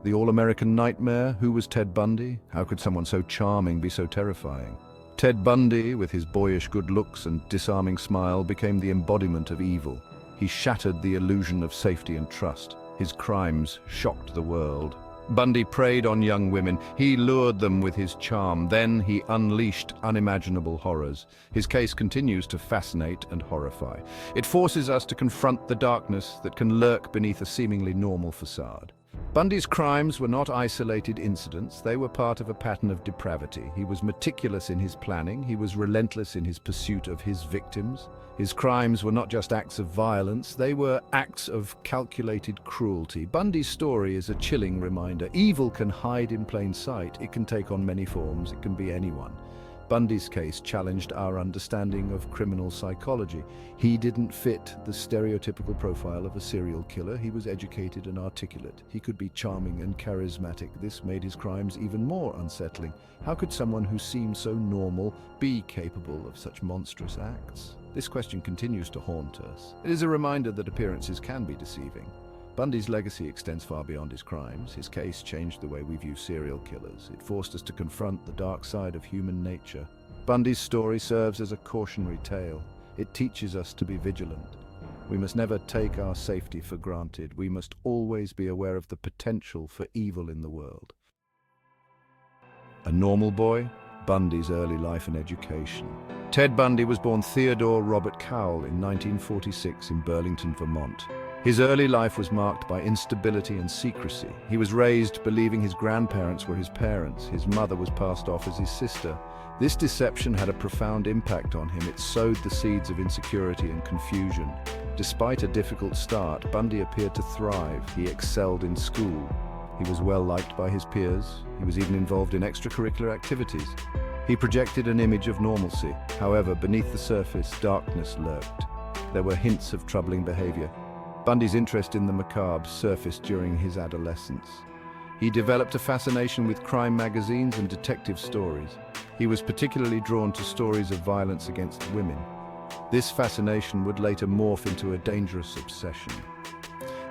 The all-American nightmare? Who was Ted Bundy? How could someone so charming be so terrifying? Ted Bundy, with his boyish good looks and disarming smile, became the embodiment of evil. He shattered the illusion of safety and trust. His crimes shocked the world. Bundy preyed on young women. He lured them with his charm. Then he unleashed unimaginable horrors. His case continues to fascinate and horrify. It forces us to confront the darkness that can lurk beneath a seemingly normal facade. Bundy's crimes were not isolated incidents. They were part of a pattern of depravity. He was meticulous in his planning. He was relentless in his pursuit of his victims. His crimes were not just acts of violence, they were acts of calculated cruelty. Bundy's story is a chilling reminder. Evil can hide in plain sight. It can take on many forms. It can be anyone. Bundy's case challenged our understanding of criminal psychology. He didn't fit the stereotypical profile of a serial killer. He was educated and articulate. He could be charming and charismatic. This made his crimes even more unsettling. How could someone who seemed so normal be capable of such monstrous acts? This question continues to haunt us. It is a reminder that appearances can be deceiving. Bundy's legacy extends far beyond his crimes. His case changed the way we view serial killers. It forced us to confront the dark side of human nature. Bundy's story serves as a cautionary tale. It teaches us to be vigilant. We must never take our safety for granted. We must always be aware of the potential for evil in the world. A normal boy? Bundy's early life and education. Ted Bundy was born Theodore Robert Cowell in 1946 in Burlington, Vermont. His early life was marked by instability and secrecy. He was raised believing his grandparents were his parents. His mother was passed off as his sister. This deception had a profound impact on him. It sowed the seeds of insecurity and confusion. Despite a difficult start, Bundy appeared to thrive. He excelled in school. He was well liked by his peers. He was even involved in extracurricular activities. He projected an image of normalcy. However, beneath the surface, darkness lurked. There were hints of troubling behavior. Bundy's interest in the macabre surfaced during his adolescence. He developed a fascination with crime magazines and detective stories. He was particularly drawn to stories of violence against women. This fascination would later morph into a dangerous obsession.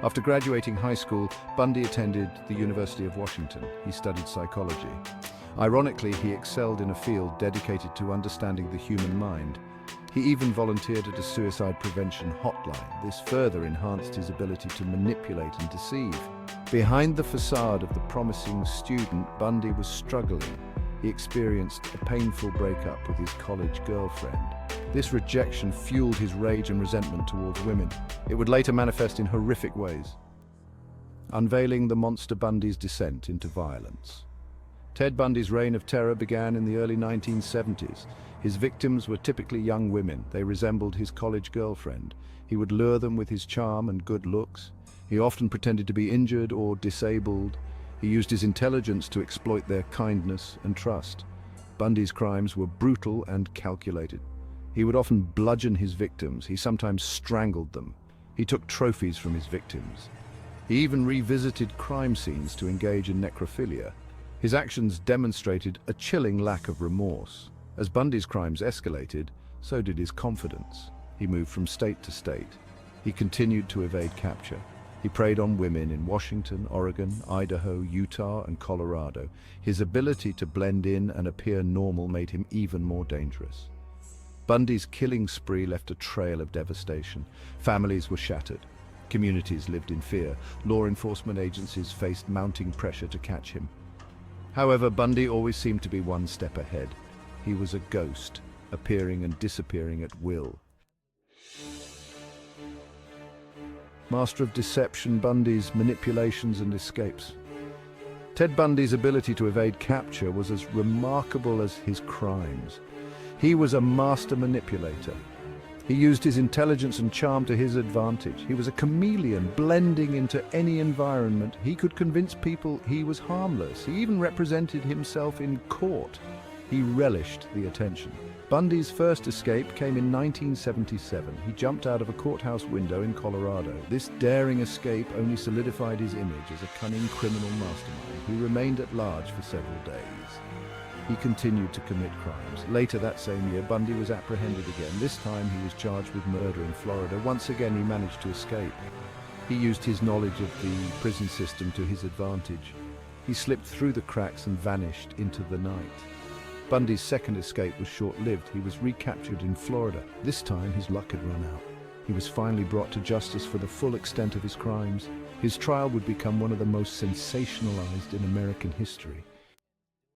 After graduating high school, Bundy attended the University of Washington. He studied psychology. Ironically, he excelled in a field dedicated to understanding the human mind. He even volunteered at a suicide prevention hotline. This further enhanced his ability to manipulate and deceive. Behind the facade of the promising student, Bundy was struggling. He experienced a painful breakup with his college girlfriend. This rejection fueled his rage and resentment towards women. It would later manifest in horrific ways, unveiling the monster Bundy's descent into violence. Ted Bundy's reign of terror began in the early 1970s. His victims were typically young women. They resembled his college girlfriend. He would lure them with his charm and good looks. He often pretended to be injured or disabled. He used his intelligence to exploit their kindness and trust. Bundy's crimes were brutal and calculated. He would often bludgeon his victims. He sometimes strangled them. He took trophies from his victims. He even revisited crime scenes to engage in necrophilia. His actions demonstrated a chilling lack of remorse. As Bundy's crimes escalated, so did his confidence. He moved from state to state. He continued to evade capture. He preyed on women in Washington, Oregon, Idaho, Utah, and Colorado. His ability to blend in and appear normal made him even more dangerous. Bundy's killing spree left a trail of devastation. Families were shattered. Communities lived in fear. Law enforcement agencies faced mounting pressure to catch him. However, Bundy always seemed to be one step ahead. He was a ghost, appearing and disappearing at will. Master of deception, Bundy's manipulations and escapes. Ted Bundy's ability to evade capture was as remarkable as his crimes. He was a master manipulator. He used his intelligence and charm to his advantage. He was a chameleon, blending into any environment. He could convince people he was harmless. He even represented himself in court. He relished the attention. Bundy's first escape came in 1977. He jumped out of a courthouse window in Colorado. This daring escape only solidified his image as a cunning criminal mastermind who remained at large for several days. He continued to commit crimes. Later that same year, Bundy was apprehended again. This time he was charged with murder in Florida. Once again, he managed to escape. He used his knowledge of the prison system to his advantage. He slipped through the cracks and vanished into the night. Bundy's second escape was short-lived. He was recaptured in Florida. This time, his luck had run out. He was finally brought to justice for the full extent of his crimes. His trial would become one of the most sensationalized in American history.